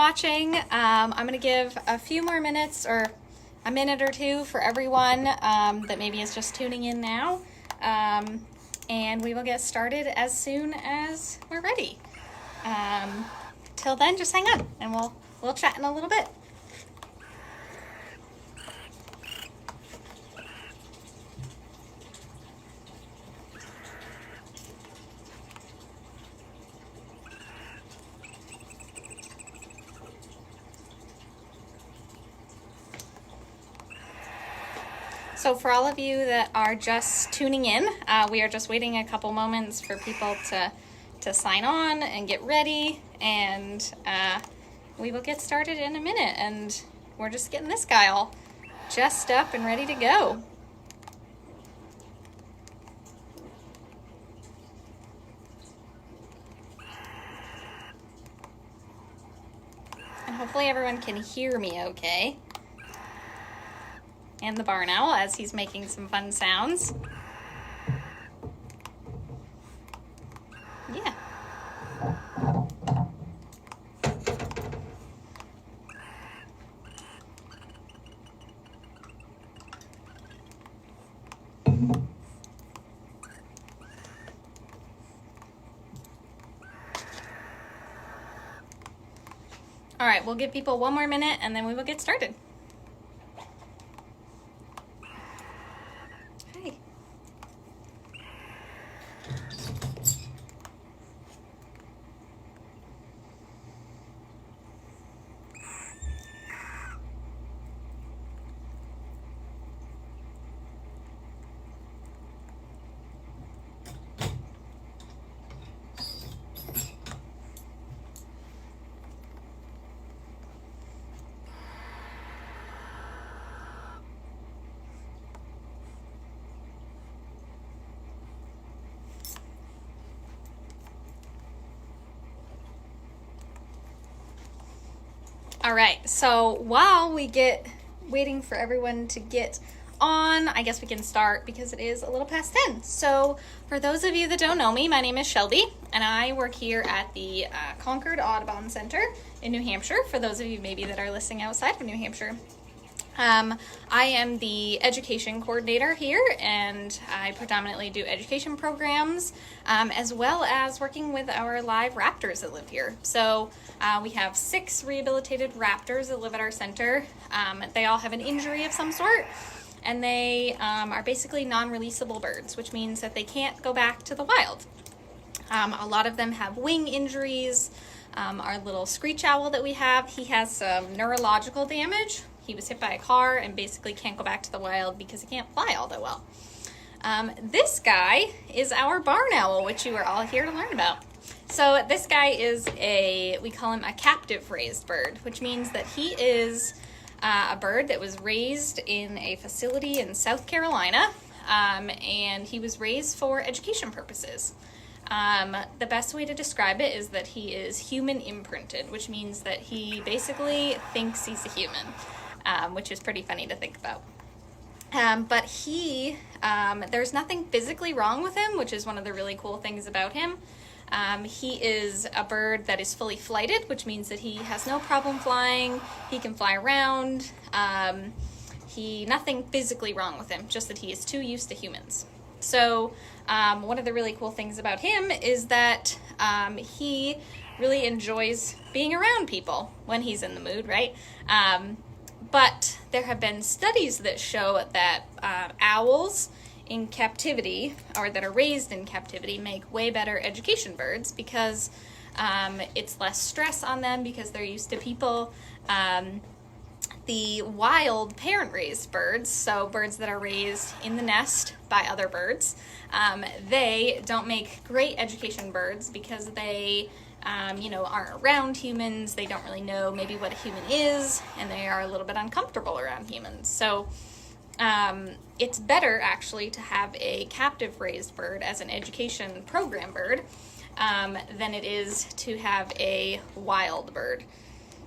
watching. I'm going to give a few more minutes, or a minute or two, for everyone that maybe is just tuning in now. And we will get started as soon as we're ready. Till then, just hang on and we'll chat in a little bit. So for all of you that are just tuning in, we are just waiting a couple moments for people to sign on and get ready, and we will get started in a minute. And we're just getting this guy all dressed up and ready to go. And hopefully everyone can hear me okay. And the barn owl as he's making some fun sounds. Yeah. All right, we'll give people one more minute and then we will get started. All right, so while we get waiting for everyone to get on, I guess we can start because it is a little past 10. So for those of you that don't know me, my name is Shelby, and I work here at the Concord Audubon Center in New Hampshire, for those of you maybe that are listening outside of New Hampshire. I am the education coordinator here, and I predominantly do education programs, as well as working with our live raptors that live here. So we have 6 rehabilitated raptors that live at our center. They all have an injury of some sort, and they are basically non-releasable birds, which means that they can't go back to the wild. A lot of them have wing injuries. Our little screech owl that we have, he has some neurological damage. He was hit by a car and basically can't go back to the wild because he can't fly all that well. This guy is our barn owl, which you are all here to learn about. So this guy is we call him a captive raised bird, which means that he is a bird that was raised in a facility in South Carolina, and he was raised for education purposes. The best way to describe it is that he is human imprinted, which means that he basically thinks he's a human. Which is pretty funny to think about. But there's nothing physically wrong with him, which is one of the really cool things about him. He is a bird that is fully flighted, which means that he has no problem flying. He can fly around. Nothing physically wrong with him, just that he is too used to humans. So one of the really cool things about him is that he really enjoys being around people when he's in the mood, right? But there have been studies that show that owls in captivity, or that are raised in captivity, make way better education birds because it's less stress on them because they're used to people. The wild parent-raised birds, so birds that are raised in the nest by other birds, they don't make great education birds because they aren't around humans. They don't really know maybe what a human is, and they are a little bit uncomfortable around humans. So it's better actually to have a captive raised bird as an education program bird than it is to have a wild bird.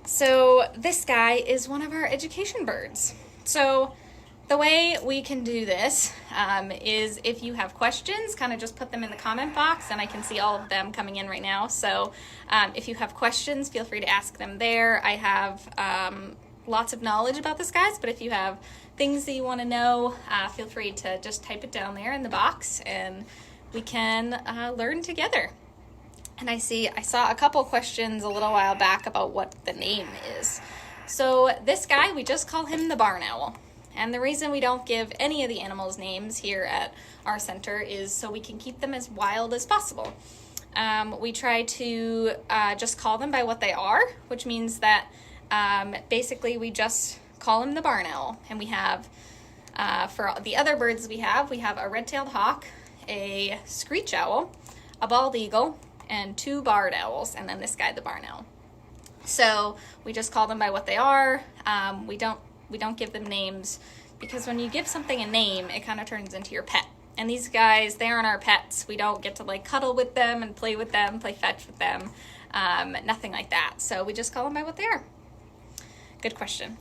So this guy is one of our education birds. So the way we can do this is if you have questions, kind of just put them in the comment box, and I can see all of them coming in right now. So if you have questions, feel free to ask them there. I have lots of knowledge about this, guys, but if you have things that you want to know, feel free to just type it down there in the box, and we can learn together. And I saw a couple questions a little while back about what the name is. So this guy, we just call him the barn owl. And the reason we don't give any of the animals names here at our center is so we can keep them as wild as possible. We try to just call them by what they are, which means that basically we just call him the barn owl. And we have, for the other birds we have a red-tailed hawk, a screech owl, a bald eagle, and 2 barred owls, and then this guy, the barn owl. So we just call them by what they are. We don't give them names, because when you give something a name, it kind of turns into your pet. And these guys, they aren't our pets. We don't get to like cuddle with them and play with them, play fetch with them, nothing like that. So we just call them by what they are. Good question.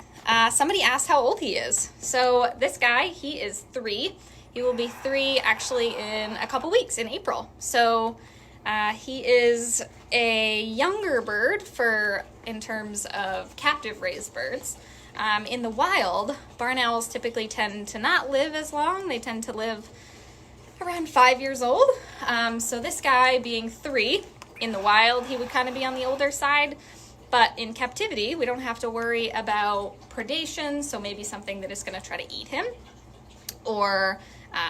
Somebody asked how old he is. So this guy, he is 3. He will be 3 actually in a couple weeks, in April. So he is a younger bird in terms of captive raised birds. In the wild, barn owls typically tend to not live as long. They tend to live around 5 years old. So this guy being 3, in the wild, he would kind of be on the older side. But in captivity, we don't have to worry about predation, so maybe something that is going to try to eat him or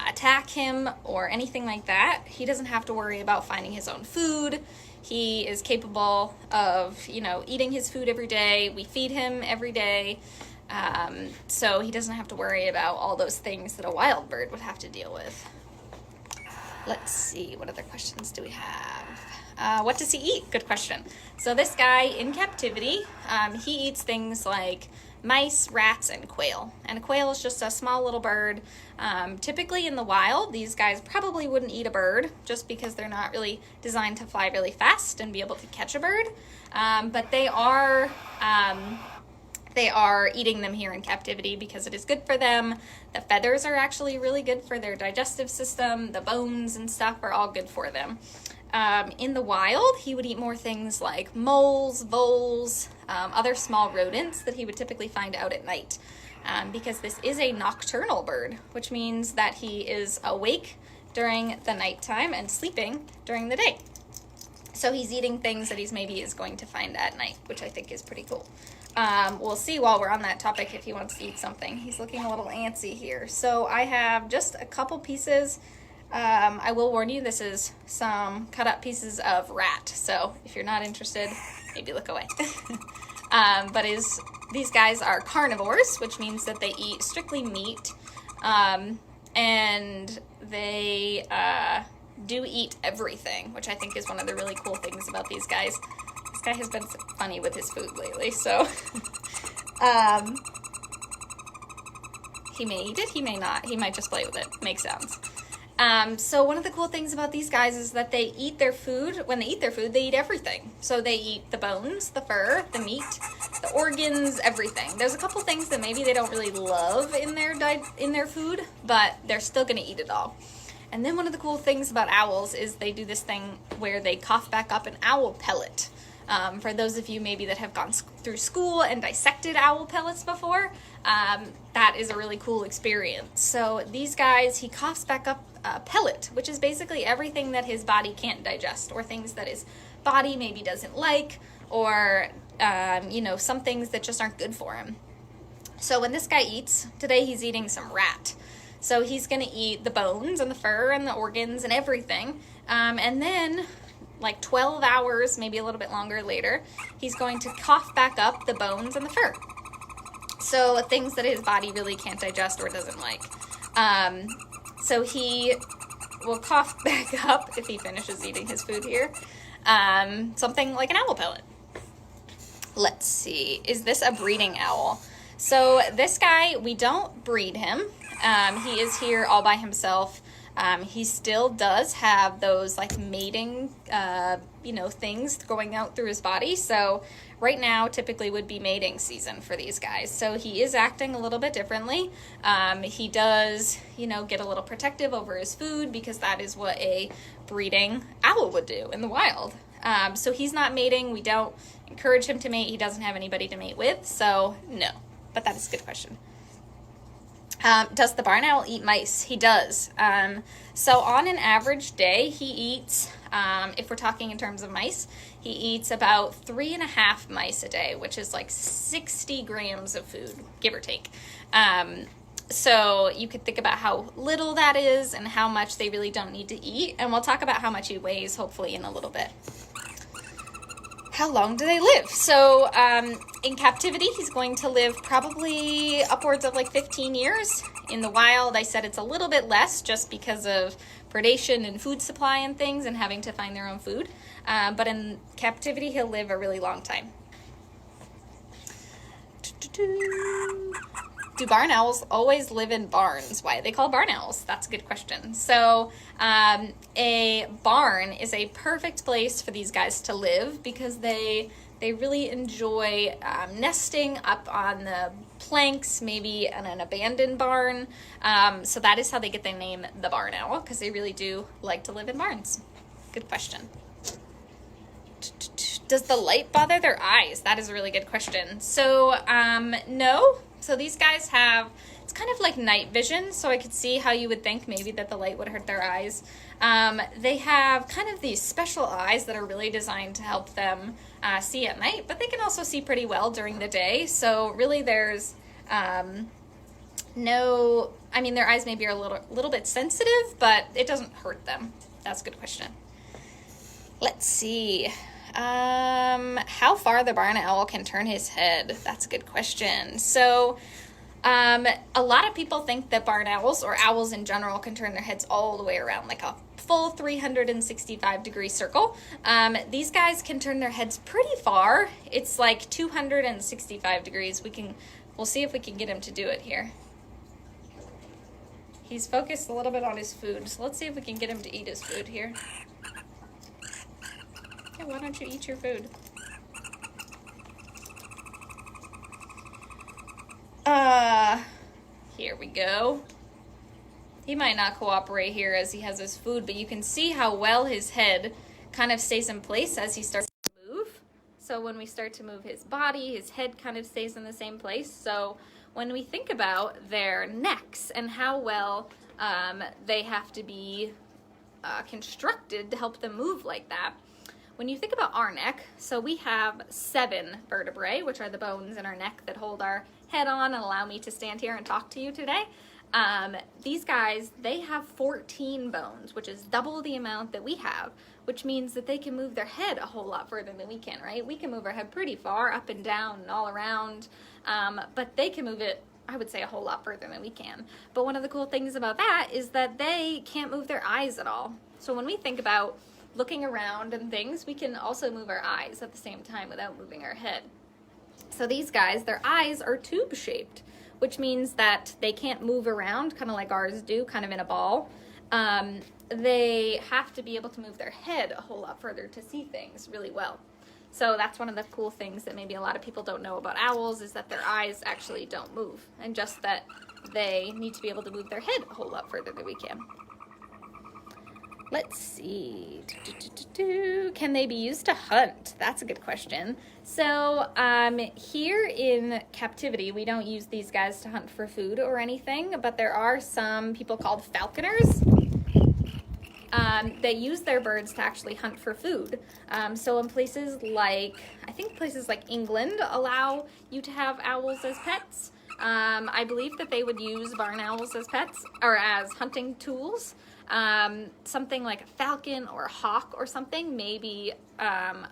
attack him or anything like that. He doesn't have to worry about finding his own food. He is capable of, eating his food every day. We feed him every day. So he doesn't have to worry about all those things that a wild bird would have to deal with. Let's see, what other questions do we have? What does he eat? Good question. So this guy in captivity, he eats things like mice, rats, and quail. And a quail is just a small little bird. Typically in the wild, these guys probably wouldn't eat a bird just because they're not really designed to fly really fast and be able to catch a bird. But they are eating them here in captivity because it is good for them. The feathers are actually really good for their digestive system. The bones and stuff are all good for them. In the wild, he would eat more things like moles, voles, other small rodents that he would typically find out at night. Because this is a nocturnal bird, which means that he is awake during the nighttime and sleeping during the day. So he's eating things that maybe is going to find at night, which I think is pretty cool. We'll see while we're on that topic if he wants to eat something. He's looking a little antsy here. So I have just a couple pieces. I will warn you, this is some cut up pieces of rat. So if you're not interested, maybe look away. But these guys are carnivores, which means that they eat strictly meat. And they do eat everything, which I think is one of the really cool things about these guys. This guy has been funny with his food lately, so he may eat it, he may not. He might just play with it, make sounds. So one of the cool things about these guys is that they eat their food. When they eat their food, they eat everything. So they eat the bones, the fur, the meat, the organs, everything. There's a couple things that maybe they don't really love in their food, but they're still going to eat it all. And then one of the cool things about owls is they do this thing where they cough back up an owl pellet. For those of you maybe that have gone through school and dissected owl pellets before, that is a really cool experience. So these guys, he coughs back up a pellet, which is basically everything that his body can't digest, or things that his body maybe doesn't like, or some things that just aren't good for him. So when this guy eats, today he's eating some rat. So he's going to eat the bones and the fur and the organs and everything. And then, like 12 hours, maybe a little bit longer later, he's going to cough back up the bones and the fur. So things that his body really can't digest or doesn't like. So he will cough back up, if he finishes eating his food here, something like an owl pellet. Let's see. Is this a breeding owl? So this guy, we don't breed him. He is here all by himself. He still does have those like mating, things going out through his body. So right now typically would be mating season for these guys. So he is acting a little bit differently. He does, get a little protective over his food because that is what a breeding owl would do in the wild. So he's not mating. We don't encourage him to mate. He doesn't have anybody to mate with. So no, but that is a good question. Does the barn owl eat mice? He does. So on an average day, he eats, if we're talking in terms of mice, he eats about 3.5 mice a day, which is like 60 grams of food, give or take. So you could think about how little that is and how much they really don't need to eat. And we'll talk about how much he weighs, hopefully, in a little bit. How long do they live? So in captivity, he's going to live probably upwards of like 15 years. In the wild, I said it's a little bit less just because of predation and food supply and things and having to find their own food. But in captivity, he'll live a really long time. Do barn owls always live in barns? Why are they called barn owls? That's a good question. So a barn is a perfect place for these guys to live because they really enjoy nesting up on the planks, maybe in an abandoned barn. So that is how they get their name, the barn owl, because they really do like to live in barns. Good question. Does the light bother their eyes? That is a really good question. So no. So these guys have, it's kind of like night vision, so I could see how you would think maybe that the light would hurt their eyes. They have kind of these special eyes that are really designed to help them see at night, but they can also see pretty well during the day. So really there's their eyes maybe are a little bit sensitive, but it doesn't hurt them. That's a good question. Let's see. How far the barn owl can turn his head? That's a good question. So, a lot of people think that barn owls or owls in general can turn their heads all the way around, like a full 365-degree circle. These guys can turn their heads pretty far. It's like 265 degrees. We'll see if we can get him to do it here. He's focused a little bit on his food, so let's see if we can get him to eat his food here. Why don't you eat your food? Here we go. He might not cooperate here as he has his food, but you can see how well his head kind of stays in place as he starts to move. So when we start to move his body, his head kind of stays in the same place. So when we think about their necks and how well they have to be constructed to help them move like that, when you think about our neck, so we have 7 vertebrae, which are the bones in our neck that hold our head on and allow me to stand here and talk to you today. These guys, they have 14 bones, which is double the amount that we have, which means that they can move their head a whole lot further than we can, right? We can move our head pretty far, up and down and all around, but they can move it, I would say, a whole lot further than we can. But one of the cool things about that is that they can't move their eyes at all. So when we think about looking around and things, we can also move our eyes at the same time without moving our head. So these guys, their eyes are tube shaped, which means that they can't move around kind of like ours do, kind of in a ball. They have to be able to move their head a whole lot further to see things really well. So that's one of the cool things that maybe a lot of people don't know about owls, is that their eyes actually don't move, and just that they need to be able to move their head a whole lot further than we can. Let's see. Can they be used to hunt? That's a good question. So here in captivity, we don't use these guys to hunt for food or anything, but there are some people called falconers that use their birds to actually hunt for food. So in places like, I think places like England allow you to have owls as pets. I believe that they would use barn owls as pets or as hunting tools. Something like a falcon or a hawk or something, maybe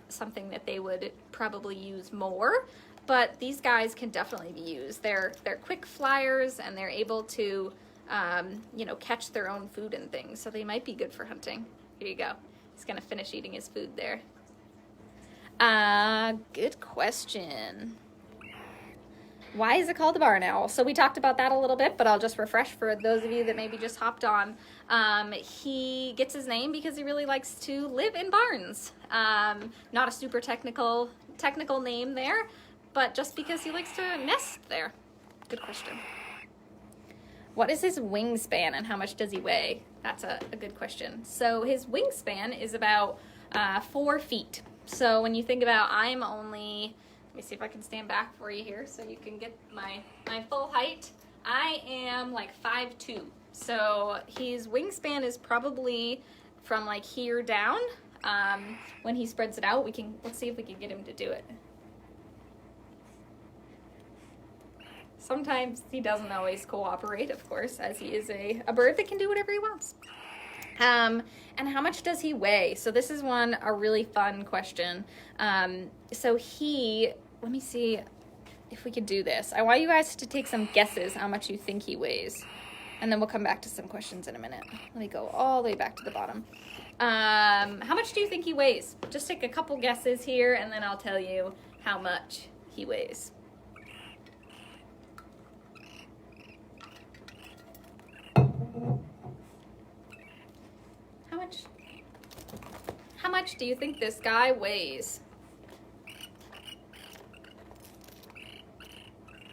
something that they would probably use more, but these guys can definitely be used. They're quick flyers and they're able to catch their own food and things, so they might be good for hunting. Here you go. He's gonna finish eating his food there. Good question. Why is it called the barn owl? So we talked about that a little bit, but I'll just refresh for those of you that maybe just hopped on. He gets his name because he really likes to live in barns. Not a super technical name there, but just because he likes to nest there. Good question. What is his wingspan and how much does he weigh? That's a good question. So his wingspan is about 4 feet. So when you think about, I'm only, let me see if I can stand back for you here so you can get my full height. I am like 5'2". So his wingspan is probably from like here down. When he spreads it out, let's see if we can get him to do it. Sometimes he doesn't always cooperate, of course, as he is a bird that can do whatever he wants. And how much does he weigh? So this is a really fun question. Let me see if we could do this. I want you guys to take some guesses how much you think he weighs. And then we'll come back to some questions in a minute. Let me go all the way back to the bottom. How much do you think he weighs? Just take a couple guesses here, and then I'll tell you how much he weighs. How much do you think this guy weighs?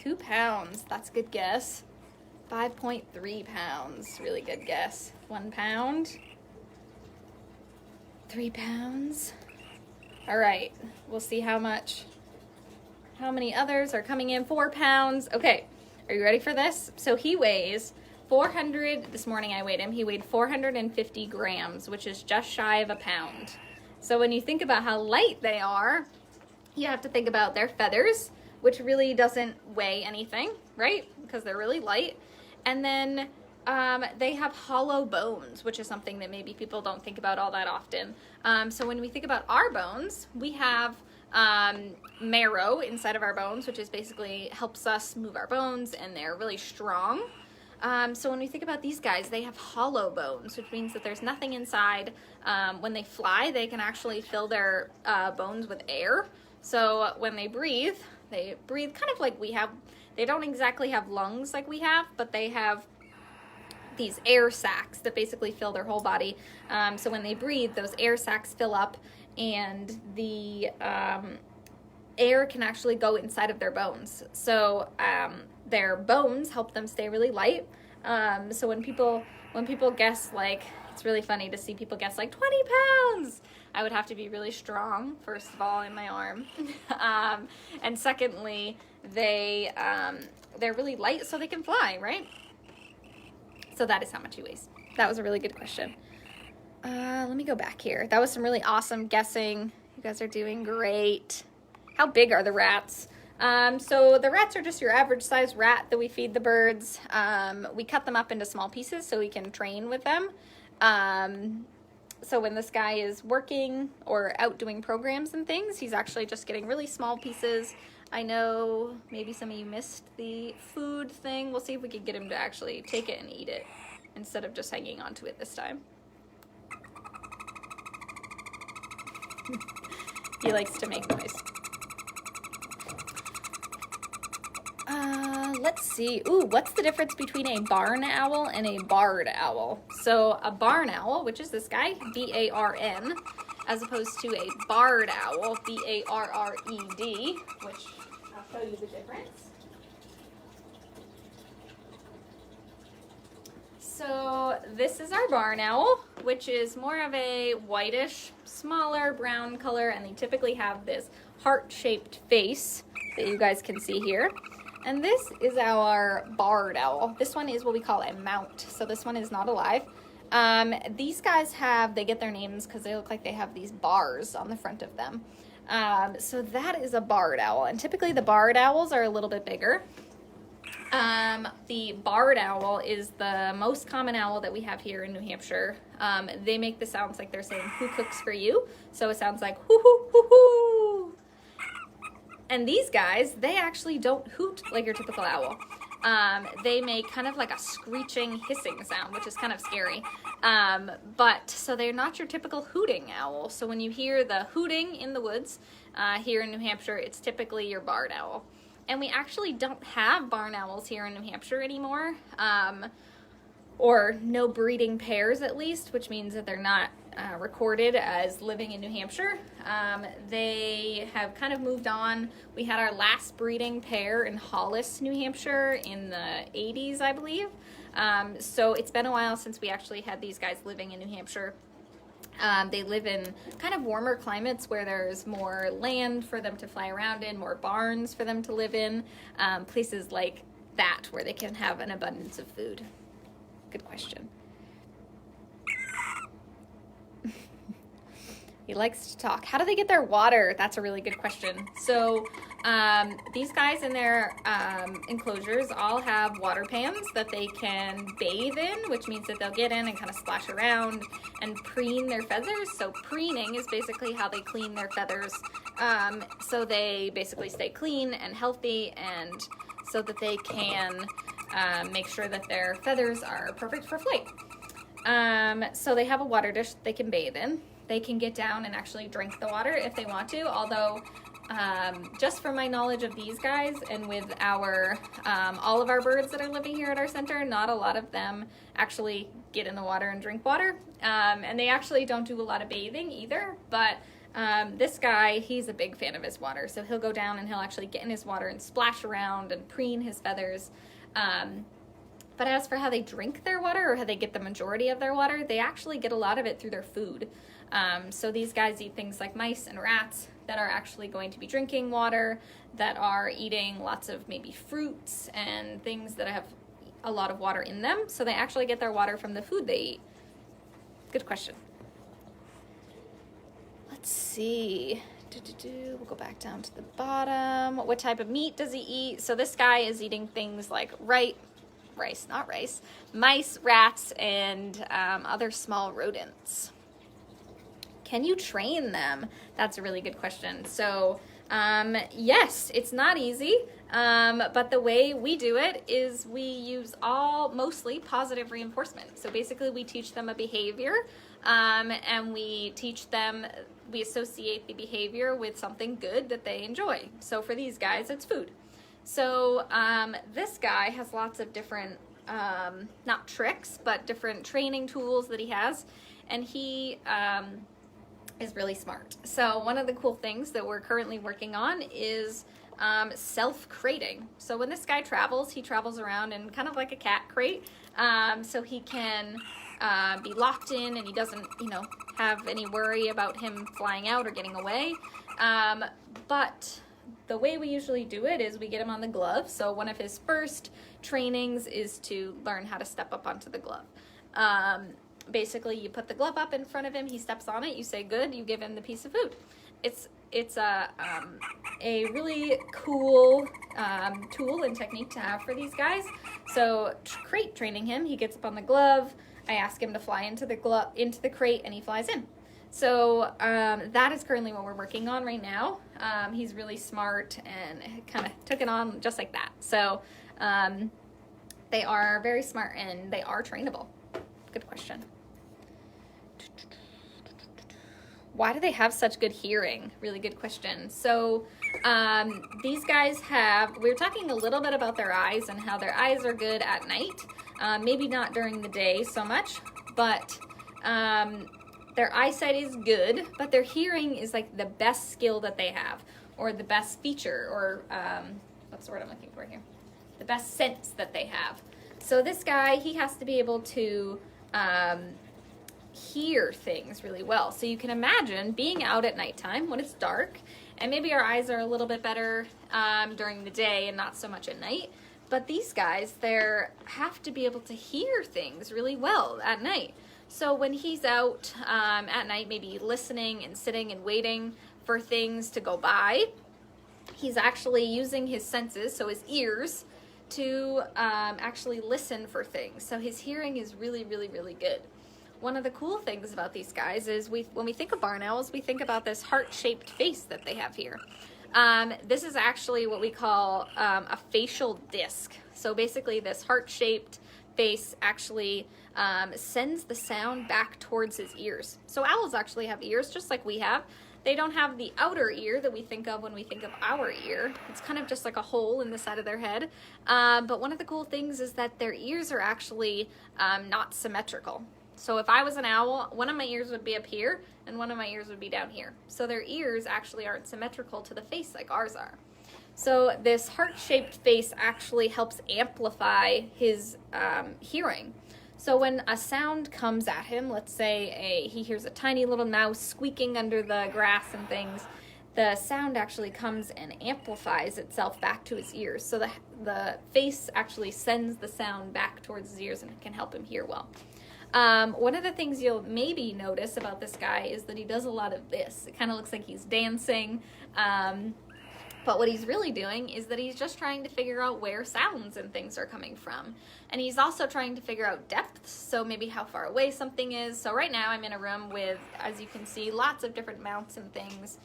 2 pounds. That's a good guess. 5.3 pounds. Really good guess. 1 pound. 3 pounds. All right. We'll see how many others are coming in. 4 pounds. Okay. Are you ready for this? So he weighs 400, this morning I weighed him, he weighed 450 grams, which is just shy of a pound. So when you think about how light they are, you have to think about their feathers, which really doesn't weigh anything, right? Because they're really light. And then they have hollow bones, which is something that maybe people don't think about all that often. So when we think about our bones, we have marrow inside of our bones, which is basically helps us move our bones, and they're really strong. So when we think about these guys, they have hollow bones, which means that there's nothing inside. When they fly, they can actually fill their bones with air. So when they breathe kind of like we have. They don't exactly have lungs like we have, but they have these air sacs that basically fill their whole body. So when they breathe, those air sacs fill up, and the air can actually go inside of their bones. So their bones help them stay really light. So when people guess, like, it's really funny to see people guess like 20 pounds. I would have to be really strong, first of all, in my arm. And secondly, they're really light so they can fly, right? So that is how much he weighs. That was a really good question. Let me go back here. That was some really awesome guessing. You guys are doing great. How big are the rats? So the rats are just your average size rat that we feed the birds. We cut them up into small pieces so we can train with them. So when this guy is working or out doing programs and things, he's actually just getting really small pieces. I know maybe some of you missed the food thing. We'll see if we can get him to actually take it and eat it instead of just hanging on to it this time. He likes to make noise. Let's see. Ooh, what's the difference between a barn owl and a barred owl? So a barn owl, which is this guy, B-A-R-N, as opposed to a barred owl, B-A-R-R-E-D, which I'll show you the difference. So this is our barn owl, which is more of a whitish, smaller brown color, and they typically have this heart-shaped face that you guys can see here. And this is our barred owl. This one is what we call a mount. So this one is not alive. These guys they get their names because they look like they have these bars on the front of them. So that is a barred owl. And typically the barred owls are a little bit bigger. The barred owl is the most common owl that we have here in New Hampshire. They make the sounds like they're saying, "Who cooks for you?" So it sounds like, "Hoo, hoo, hoo, hoo." And these guys, they actually don't hoot like your typical owl. They make kind of like a screeching, hissing sound, which is kind of scary. So they're not your typical hooting owl. So when you hear the hooting in the woods here in New Hampshire, it's typically your barred owl. And we actually don't have barn owls here in New Hampshire anymore, or no breeding pairs at least, which means that they're not recorded as living in New Hampshire. They have kind of moved on. We had our last breeding pair in Hollis, New Hampshire in the 80s, I believe. So it's been a while since we actually had these guys living in New Hampshire. They live in kind of warmer climates where there's more land for them to fly around in, more barns for them to live in, places like that where they can have an abundance of food. Good question. He likes to talk. How do they get their water? That's a really good question. So these guys in their enclosures all have water pans that they can bathe in, which means that they'll get in and kind of splash around and preen their feathers. So preening is basically how they clean their feathers. So they basically stay clean and healthy, and so that they can make sure that their feathers are perfect for flight. So they have a water dish they can bathe in. They can get down and actually drink the water if they want to, although just from my knowledge of these guys and with our all of our birds that are living here at our center, not a lot of them actually get in the water and drink water. And they actually don't do a lot of bathing either, but this guy, he's a big fan of his water, so he'll go down and he'll actually get in his water and splash around and preen his feathers. But as for how they drink their water or how they get the majority of their water, they actually get a lot of it through their food. So these guys eat things like mice and rats that are actually going to be drinking water, that are eating lots of maybe fruits and things that have a lot of water in them. So they actually get their water from the food they eat. Good question. Let's see. We'll go back down to the bottom. What type of meat does he eat? So this guy is eating things like mice, rats, and other small rodents. Can you train them? That's a really good question. So yes, it's not easy, but the way we do it is we use mostly positive reinforcement. So basically we teach them a behavior, and we associate the behavior with something good that they enjoy. So for these guys, it's food. So this guy has lots of different, not tricks, but different training tools that he has, and he is really smart. So one of the cool things that we're currently working on is self-crating. So when this guy travels, he travels around in kind of like a cat crate, so he can be locked in and he doesn't, have any worry about him flying out or getting away. But the way we usually do it is we get him on the glove. So one of his first trainings is to learn how to step up onto the glove. Basically, you put the glove up in front of him, he steps on it, you say good, you give him the piece of food. It's a really cool tool and technique to have for these guys. So crate training him, he gets up on the glove, I ask him to fly into the crate, and he flies in. So that is currently what we're working on right now. He's really smart and kind of took it on just like that. So they are very smart and they are trainable. Good question. Why do they have such good hearing? Really good question. So these guys we were talking a little bit about their eyes and how their eyes are good at night. Maybe not during the day so much, but their eyesight is good, but their hearing is like the best skill that they have, or the best feature, or what's the word I'm looking for here? The best sense that they have. So this guy, he has to be able to hear things really well. So you can imagine being out at nighttime when it's dark, and maybe our eyes are a little bit better during the day and not so much at night. But these guys, they have to be able to hear things really well at night. So when he's out at night, maybe listening and sitting and waiting for things to go by, he's actually using his senses, so his ears, to actually listen for things. So his hearing is really, really, really good. One of the cool things about these guys is when we think of barn owls, we think about this heart-shaped face that they have here. This is actually what we call a facial disc. So basically this heart-shaped face actually sends the sound back towards his ears. So owls actually have ears just like we have. They don't have the outer ear that we think of when we think of our ear. It's kind of just like a hole in the side of their head. But one of the cool things is that their ears are actually not symmetrical. So if I was an owl, one of my ears would be up here and one of my ears would be down here. So their ears actually aren't symmetrical to the face like ours are. So this heart-shaped face actually helps amplify his hearing. So when a sound comes at him, let's say he hears a tiny little mouse squeaking under the grass and things, the sound actually comes and amplifies itself back to his ears. So the face actually sends the sound back towards his ears and can help him hear well. One of the things you'll maybe notice about this guy is that he does a lot of this. It kind of looks like he's dancing. But what he's really doing is that he's just trying to figure out where sounds and things are coming from. And he's also trying to figure out depths, so maybe how far away something is. So right now I'm in a room with, as you can see, lots of different mounts and things.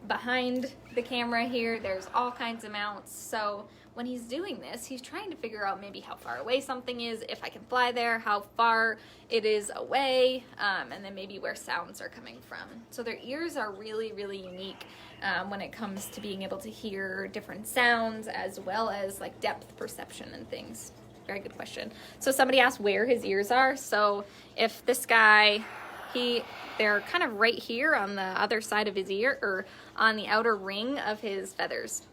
Behind the camera here, there's all kinds of mounts. So when he's doing this, he's trying to figure out maybe how far away something is, if I can fly there, how far it is away, and then maybe where sounds are coming from. So their ears are really, really unique when it comes to being able to hear different sounds as well as like depth perception and things. Very good question. So somebody asked where his ears are. So if this guy, they're kind of right here on the other side of his ear, or on the outer ring of his feathers.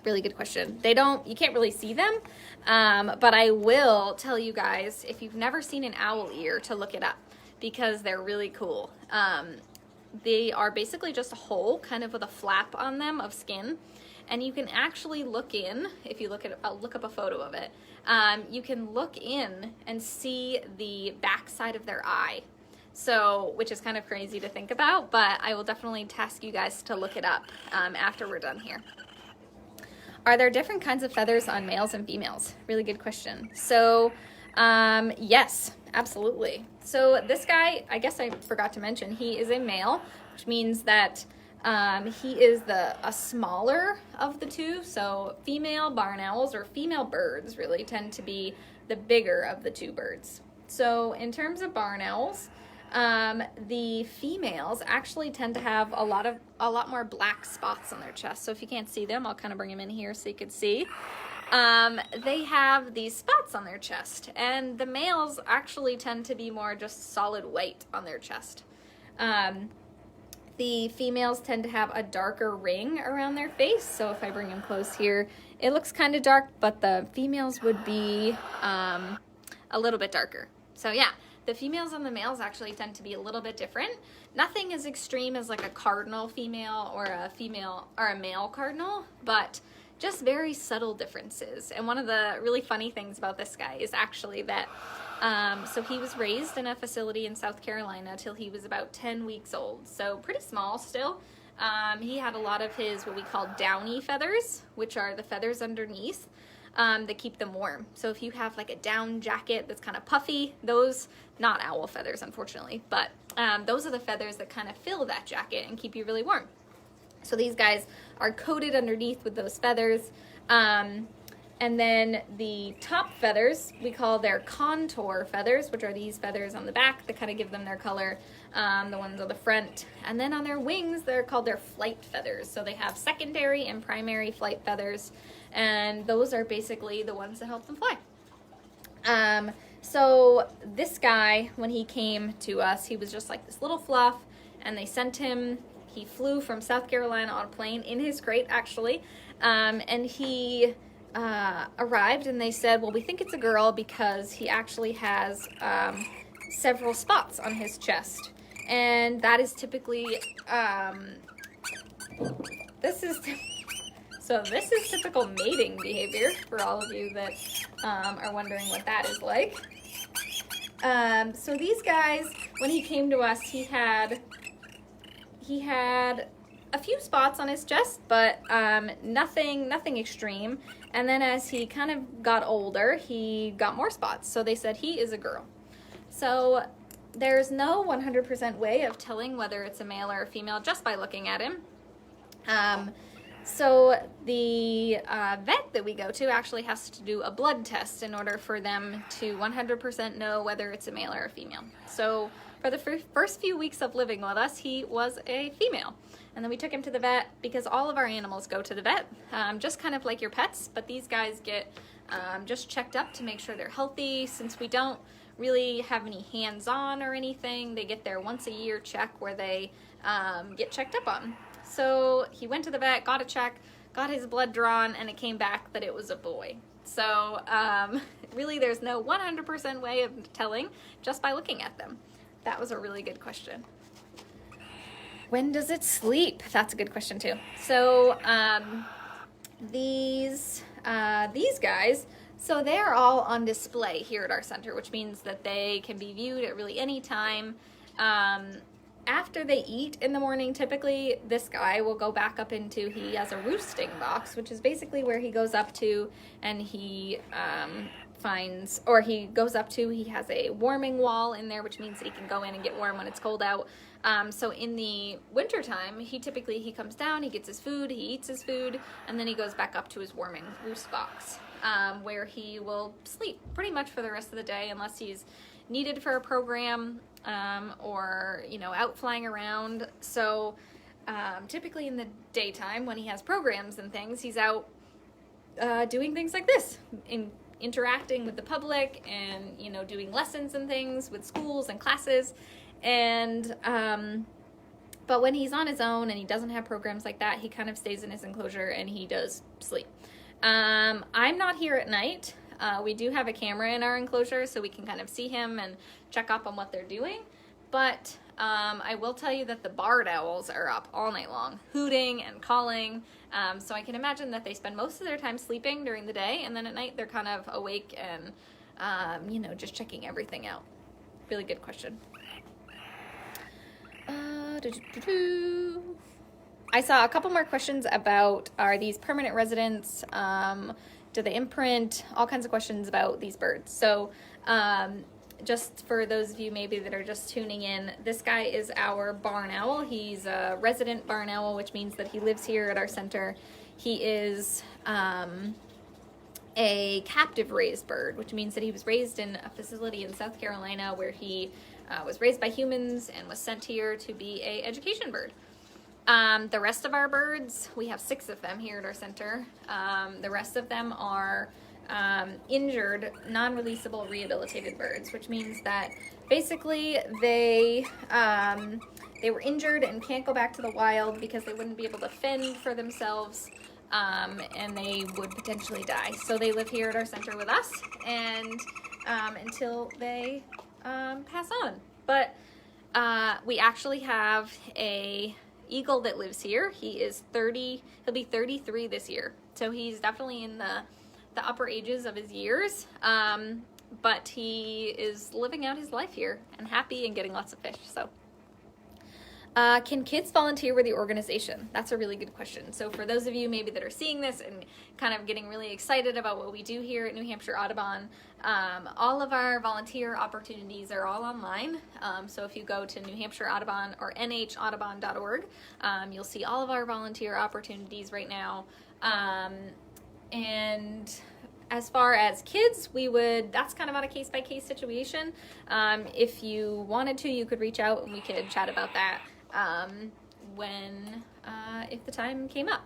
Really good question. You can't really see them, but I will tell you guys, if you've never seen an owl ear, to look it up because they're really cool. They are basically just a hole kind of with a flap on them of skin, and you can actually look in. If you I'll look up a photo of it. You can look in and see the back side of their eye. So, which is kind of crazy to think about, but I will definitely task you guys to look it up after we're done here. Are there different kinds of feathers on males and females? Really good question. So, yes, absolutely. So this guy, I guess I forgot to mention, he is a male, which means that he is a smaller of the two. So female barn owls, or female birds, really tend to be the bigger of the two birds. So in terms of barn owls, the females actually tend to have a lot more black spots on their chest. So if you can't see them, I'll kind of bring them in here so you can see. They have these spots on their chest, and the males actually tend to be more just solid white on their chest. The females tend to have a darker ring around their face. So if I bring them close here, it looks kind of dark, but the females would be a little bit darker. So yeah. The females and the males actually tend to be a little bit different. Nothing as extreme as like a cardinal female or a male cardinal, but just very subtle differences. And one of the really funny things about this guy is actually that, so he was raised in a facility in South Carolina till he was about 10 weeks old. So pretty small still. He had a lot of his, what we call downy feathers, which are the feathers underneath. That keep them warm. So if you have like a down jacket that's kind of puffy, those, not owl feathers unfortunately, but those are the feathers that kind of fill that jacket and keep you really warm. So these guys are coated underneath with those feathers. And then the top feathers, we call their contour feathers, which are these feathers on the back that kind of give them their color, the ones on the front. And then on their wings, they're called their flight feathers. So they have secondary and primary flight feathers, and those are basically the ones that help them fly. So this guy, when he came to us, he was just like this little fluff, and they sent him, he flew from South Carolina on a plane in his crate actually, and he arrived and they said, well, we think it's a girl because he actually has several spots on his chest, and that is typically this is typical mating behavior for all of you that are wondering what that is like. So these guys, when he came to us, he had a few spots on his chest, but nothing extreme. And then as he kind of got older, he got more spots. So they said he is a girl. So there's no 100% way of telling whether it's a male or a female just by looking at him. So the vet that we go to actually has to do a blood test in order for them to 100% know whether it's a male or a female. So for the first few weeks of living with us, he was a female. And then we took him to the vet because all of our animals go to the vet, just kind of like your pets, but these guys get just checked up to make sure they're healthy. Since we don't really have any hands-on or anything, they get their once a year check where they get checked up on. So he went to the vet, got a check, got his blood drawn, and it came back that it was a boy. So really there's no 100% way of telling just by looking at them. That was a really good question. When does it sleep? That's a good question too. So these guys, so they're all on display here at our center, which means that they can be viewed at really any time. After they eat in the morning, typically this guy will go back up into, he has a roosting box, which is basically where he goes up to and he he has a warming wall in there, which means that he can go in and get warm when it's cold out. So in the wintertime, he comes down, he gets his food, he eats his food, and then he goes back up to his warming roost box, where he will sleep pretty much for the rest of the day unless he's needed for a program, or, you know, out flying around. So typically in the daytime when he has programs and things, he's out doing things like this, interacting with the public and, you know, doing lessons and things with schools and classes. And but when he's on his own and he doesn't have programs like that, he kind of stays in his enclosure and he does sleep. I'm not here at night. We do have a camera in our enclosure so we can kind of see him and check up on what they're doing. But I will tell you that the barred owls are up all night long, hooting and calling. So I can imagine that they spend most of their time sleeping during the day, and then at night they're kind of awake and, you know, just checking everything out. Really good question. I saw a couple more questions about, are these permanent residents? Do they imprint? All kinds of questions about these birds. So just for those of you maybe that are just tuning in, this guy is our barn owl. He's a resident barn owl, which means that he lives here at our center. He is a captive raised bird, which means that he was raised in a facility in South Carolina where he was raised by humans and was sent here to be a education bird. The rest of our birds, we have 6 of them here at our center. The rest of them are injured, non-releasable rehabilitated birds, which means that basically they were injured and can't go back to the wild because they wouldn't be able to fend for themselves, and they would potentially die. So they live here at our center with us and until they pass on. But we actually have a eagle that lives here. He is 30, he'll be 33 this year. So he's definitely in the upper ages of his years, but he is living out his life here and happy and getting lots of fish. So can kids volunteer with the organization? That's a really good question. So for those of you maybe that are seeing this and kind of getting really excited about what we do here at New Hampshire Audubon, all of our volunteer opportunities are all online. So if you go to New Hampshire Audubon or nhaudubon.org, you'll see all of our volunteer opportunities right now. And as far as kids, that's kind of on a case-by-case situation. If you wanted to, you could reach out and we could chat about that if the time came up.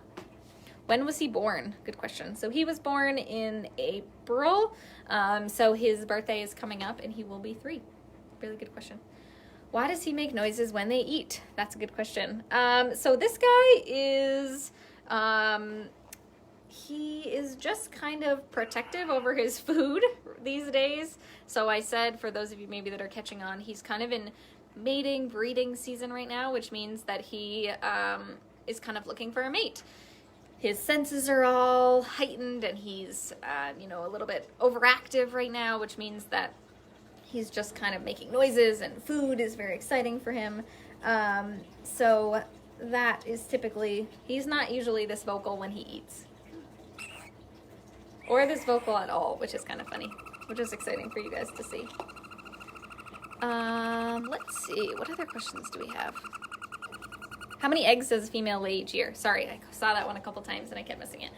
When was he born? Good question. So he was born in April. So his birthday is coming up and he will be 3. Really good question. Why does he make noises when they eat? That's a good question. So this guy is... he is just kind of protective over his food these days. So I said, for those of you maybe that are catching on, he's kind of in mating, breeding season right now, which means that he is kind of looking for a mate. His senses are all heightened and he's, a little bit overactive right now, which means that he's just kind of making noises and food is very exciting for him. So that is typically, he's not usually this vocal when he eats. Or this vocal at all, which is kind of funny, which is exciting for you guys to see. Let's see, what other questions do we have? How many eggs does a female lay each year? Sorry, I saw that one a couple times and I kept missing it.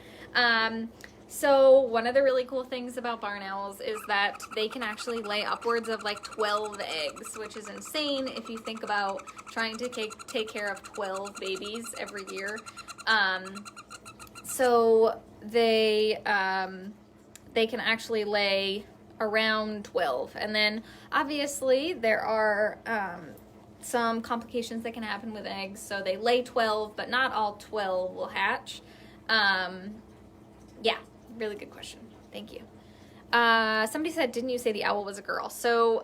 So one of the really cool things about barn owls is that they can actually lay upwards of like 12 eggs, which is insane if you think about trying to take care of 12 babies every year. So they can actually lay around 12. And then obviously there are some complications that can happen with eggs. So they lay 12, but not all 12 will hatch. Yeah, really good question. Thank you. Somebody said, didn't you say the owl was a girl? So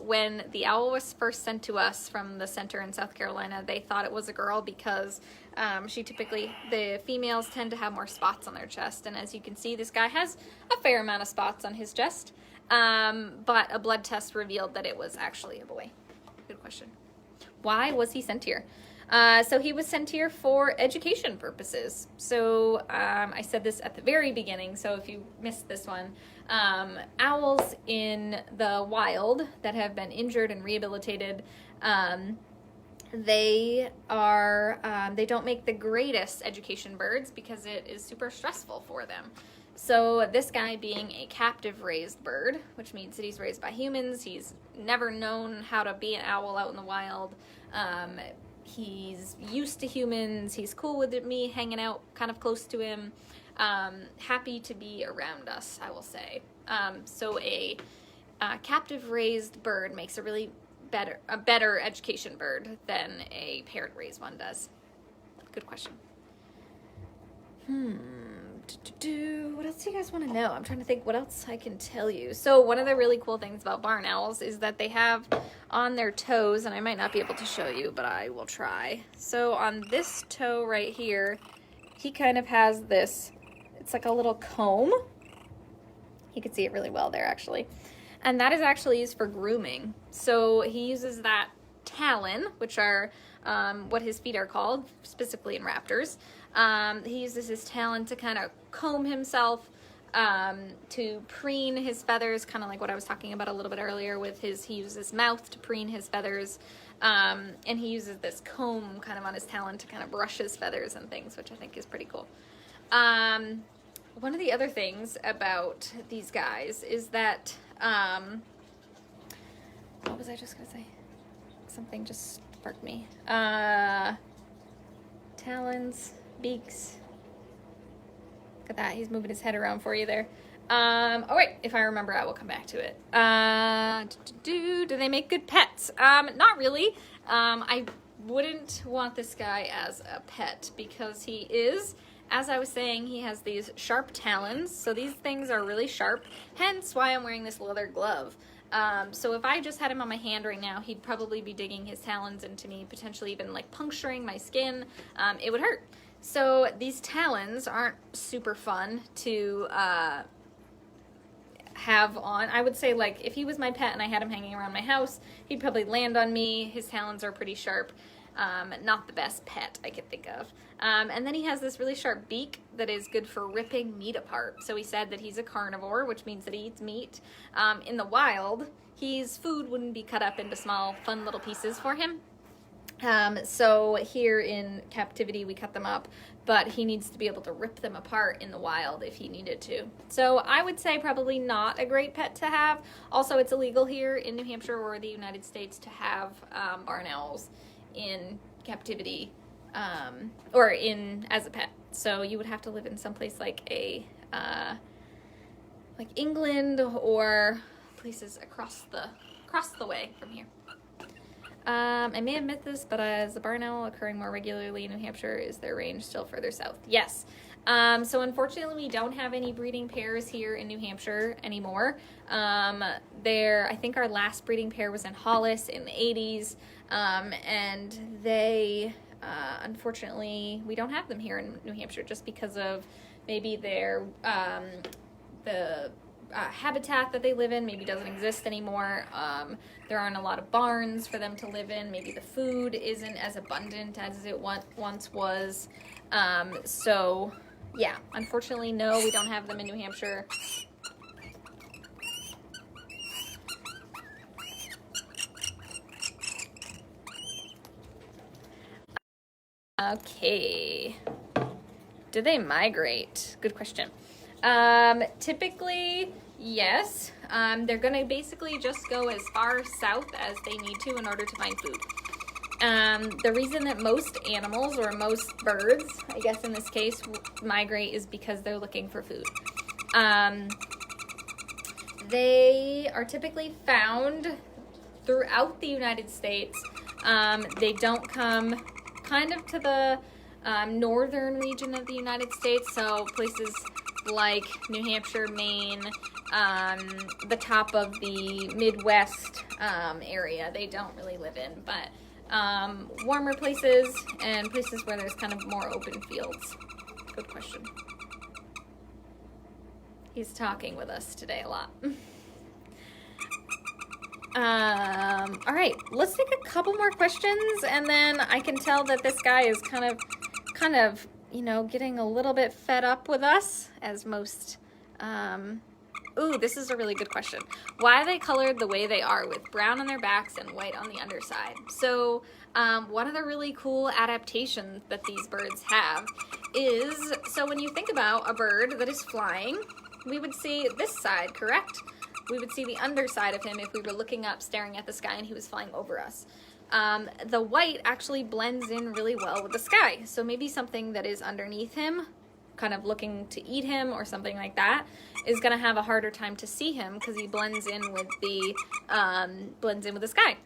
when the owl was first sent to us from the center in South Carolina, they thought it was a girl because the females tend to have more spots on their chest. And as you can see, this guy has a fair amount of spots on his chest. But a blood test revealed that it was actually a boy. Good question. Why was he sent here? So he was sent here for education purposes. So I said this at the very beginning, so if you missed this one, owls in the wild that have been injured and rehabilitated, they don't make the greatest education birds because it is super stressful for them. So this guy being a captive raised bird, which means that he's raised by humans, he's never known how to be an owl out in the wild, he's used to humans, he's cool with me hanging out kind of close to him, happy to be around us, I will say. So a captive raised bird makes a better education bird than a parent raised one does. Good question. What else do you guys want to know? I'm trying to think what else I can tell you. So one of the really cool things about barn owls is that they have on their toes, and I might not be able to show you, but I will try. So on this toe right here, he kind of has this, it's like a little comb. You can see it really well there, actually. And that is actually used for grooming. So he uses that talon, which are what his feet are called, specifically in raptors. He uses his talon to kind of comb himself, to preen his feathers, kind of like what I was talking about a little bit earlier with he uses his mouth to preen his feathers, and he uses this comb kind of on his talon to kind of brush his feathers and things, which I think is pretty cool. One of the other things about these guys is that, what was I just gonna say? Something just sparked me. Talons, beaks. Look at that, he's moving his head around for you there. All right, if I remember, I will come back to it. Do they make good pets? Not really. I wouldn't want this guy as a pet because he is, as I was saying, he has these sharp talons. So these things are really sharp, hence why I'm wearing this leather glove. So if I just had him on my hand right now, he'd probably be digging his talons into me, potentially even like puncturing my skin. It would hurt. So these talons aren't super fun to have on. I would say, like, if he was my pet and I had him hanging around my house, he'd probably land on me. His talons are pretty sharp. Not the best pet I could think of. And then he has this really sharp beak that is good for ripping meat apart. So he said that he's a carnivore, which means that he eats meat. In the wild, his food wouldn't be cut up into small, fun little pieces for him. So here in captivity, we cut them up, but he needs to be able to rip them apart in the wild if he needed to. So I would say probably not a great pet to have. Also, it's illegal here in New Hampshire or the United States to have barn owls in captivity or as a pet. So you would have to live in someplace like like England or places across the way from here. I may have missed this, but as a barn owl occurring more regularly in New Hampshire, is their range still further south? Yes. So unfortunately, we don't have any breeding pairs here in New Hampshire anymore. I think our last breeding pair was in Hollis in the 80s, and they, unfortunately, we don't have them here in New Hampshire just because of maybe their, the habitat that they live in maybe doesn't exist anymore. There aren't a lot of barns for them to live in. Maybe the food isn't as abundant as it once was. So yeah, unfortunately, no, we don't have them in New Hampshire. Okay. Do they migrate? Good question. Typically, yes. They're gonna basically just go as far south as they need to in order to find food. The reason that most animals or most birds, I guess in this case, migrate is because they're looking for food. They are typically found throughout the United States. They don't come kind of to the northern region of the United States, so places like New Hampshire, Maine, the top of the Midwest area they don't really live in, but warmer places and places where there's kind of more open fields. Good question. He's talking with us today a lot. All right, let's take a couple more questions, and then I can tell that this guy is kind of, you know, getting a little bit fed up with us, as most, ooh, this is a really good question. Why are they colored the way they are, with brown on their backs and white on the underside? So, one of the really cool adaptations that these birds have is, so when you think about a bird that is flying, we would see this side, correct? We would see the underside of him if we were looking up, staring at the sky, and he was flying over us. The white actually blends in really well with the sky. So maybe something that is underneath him, kind of looking to eat him or something like that, is going to have a harder time to see him because he blends in with the sky.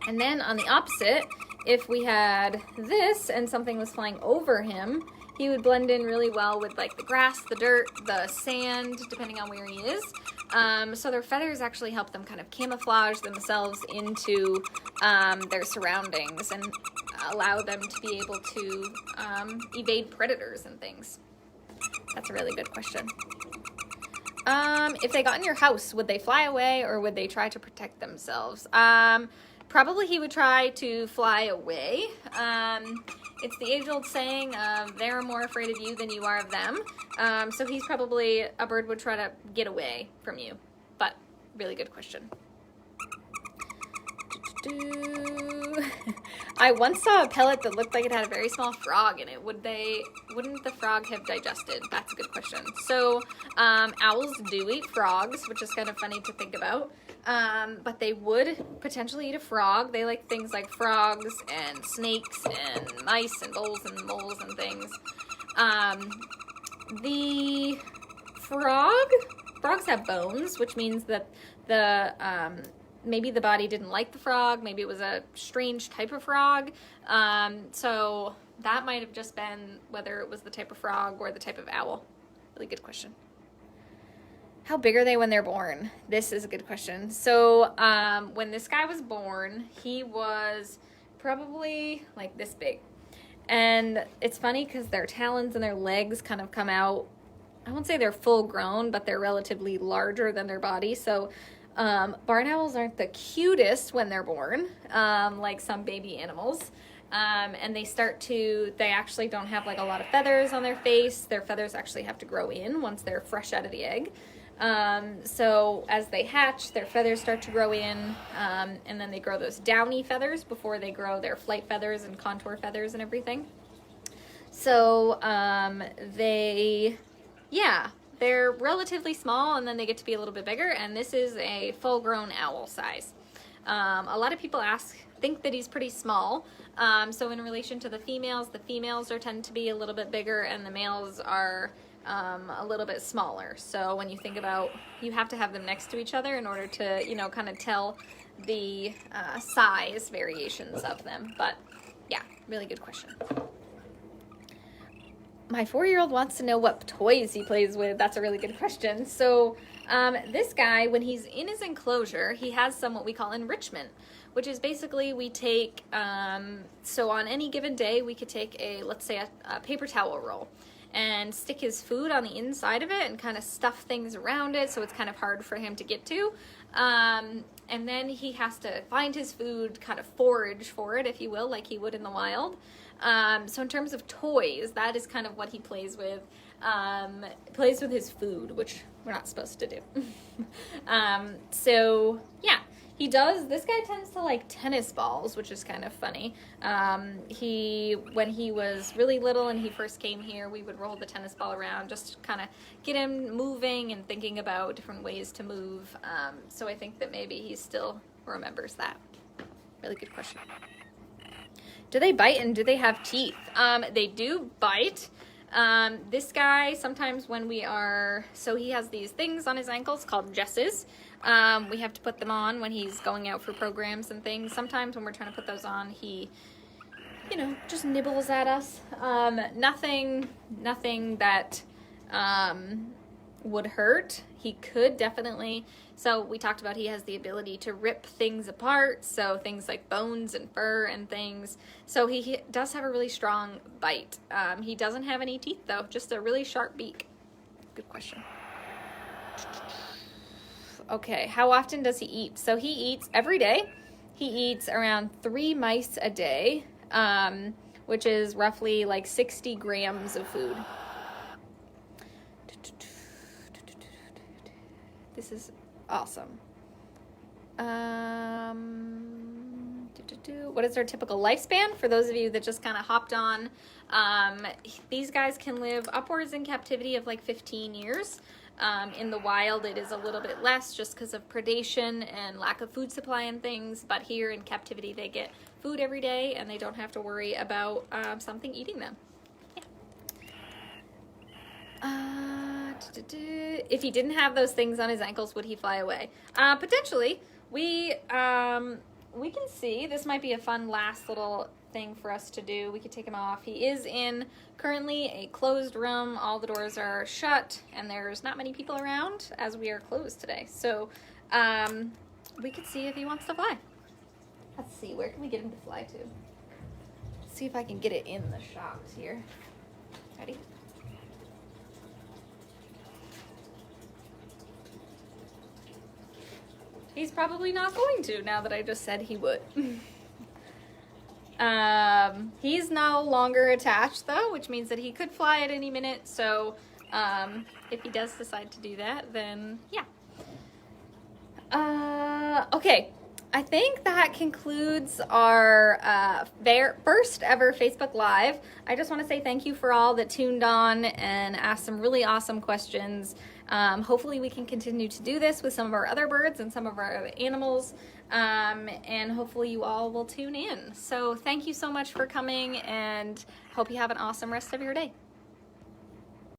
And then on the opposite, if we had this and something was flying over him, he would blend in really well with like the grass, the dirt, the sand, depending on where he is. So their feathers actually help them kind of camouflage themselves into their surroundings and allow them to be able to evade predators and things. That's a really good question. If they got in your house, would they fly away or would they try to protect themselves? Probably he would try to fly away. It's the age-old saying of they're more afraid of you than you are of them. So he's probably, a bird would try to get away from you. But really good question. I once saw a pellet that looked like it had a very small frog in it. Wouldn't the frog have digested? That's a good question. So owls do eat frogs, which is kind of funny to think about. But they would potentially eat a frog. They like things like frogs and snakes and mice and moles and things. The frogs have bones, which means that maybe the body didn't like the frog. Maybe it was a strange type of frog. So that might have just been whether it was the type of frog or the type of owl. Really good question. How big are they when they're born? This is a good question. So when this guy was born, he was probably like this big. And it's funny because their talons and their legs kind of come out. I won't say they're full grown, but they're relatively larger than their body. So barn owls aren't the cutest when they're born, like some baby animals. And they actually don't have like a lot of feathers on their face. Their feathers actually have to grow in once they're fresh out of the egg. So as they hatch, their feathers start to grow in, and then they grow those downy feathers before they grow their flight feathers and contour feathers and everything. So they're relatively small, and then they get to be a little bit bigger, and this is a full-grown owl size. A lot of people think that he's pretty small. So in relation to the females tend to be a little bit bigger, and the males are a little bit smaller. So when you think about, you have to have them next to each other in order to, kind of tell the size variations of them. But yeah, really good question. My 4-year-old wants to know what toys he plays with. That's a really good question. So this guy, when he's in his enclosure, he has some what we call enrichment, which is basically we take, so on any given day, we could take let's say a paper towel roll and stick his food on the inside of it and kind of stuff things around it so it's kind of hard for him to get to. And then he has to find his food, kind of forage for it, if you will, like he would in the wild. So in terms of toys, that is kind of what he plays with. Plays with his food, which we're not supposed to do. So yeah, He does. This guy tends to like tennis balls, which is kind of funny. When he was really little and he first came here, we would roll the tennis ball around just to kind of get him moving and thinking about different ways to move. So I think that maybe he still remembers that. Really good question. Do they bite and do they have teeth? They do bite. This guy, sometimes when so he has these things on his ankles called jesses. We have to put them on when he's going out for programs and things. Sometimes when we're trying to put those on, he, just nibbles at us. Nothing that would hurt. He could definitely. So we talked about he has the ability to rip things apart. So things like bones and fur and things. So he does have a really strong bite. He doesn't have any teeth though, just a really sharp beak. Good question. Okay, how often does he eat? So he eats every day. He eats around 3 mice a day, which is roughly like 60 grams of food. This is awesome. What is their typical lifespan? For those of you that just kind of hopped on, these guys can live upwards in captivity of like 15 years. In the wild, it is a little bit less just because of predation and lack of food supply and things. But here in captivity, they get food every day and they don't have to worry about something eating them. Yeah. If he didn't have those things on his ankles, would he fly away? Potentially. We can see. This might be a fun last little thing for us to do. We could take him off. He is in currently a closed room. All the doors are shut and there's not many people around as we are closed today. So we could see if he wants to fly. Let's see, where can we get him to fly to? Let's see if I can get it in the shot here. Ready? He's probably not going to now that I just said he would. He's no longer attached though, which means that he could fly at any minute. So if he does decide to do that, then yeah. Okay, I think that concludes our first ever Facebook Live. I just want to say thank you for all that tuned on and asked some really awesome questions. Hopefully we can continue to do this with some of our other birds and some of our other animals. And hopefully you all will tune in. So thank you so much for coming and hope you have an awesome rest of your day.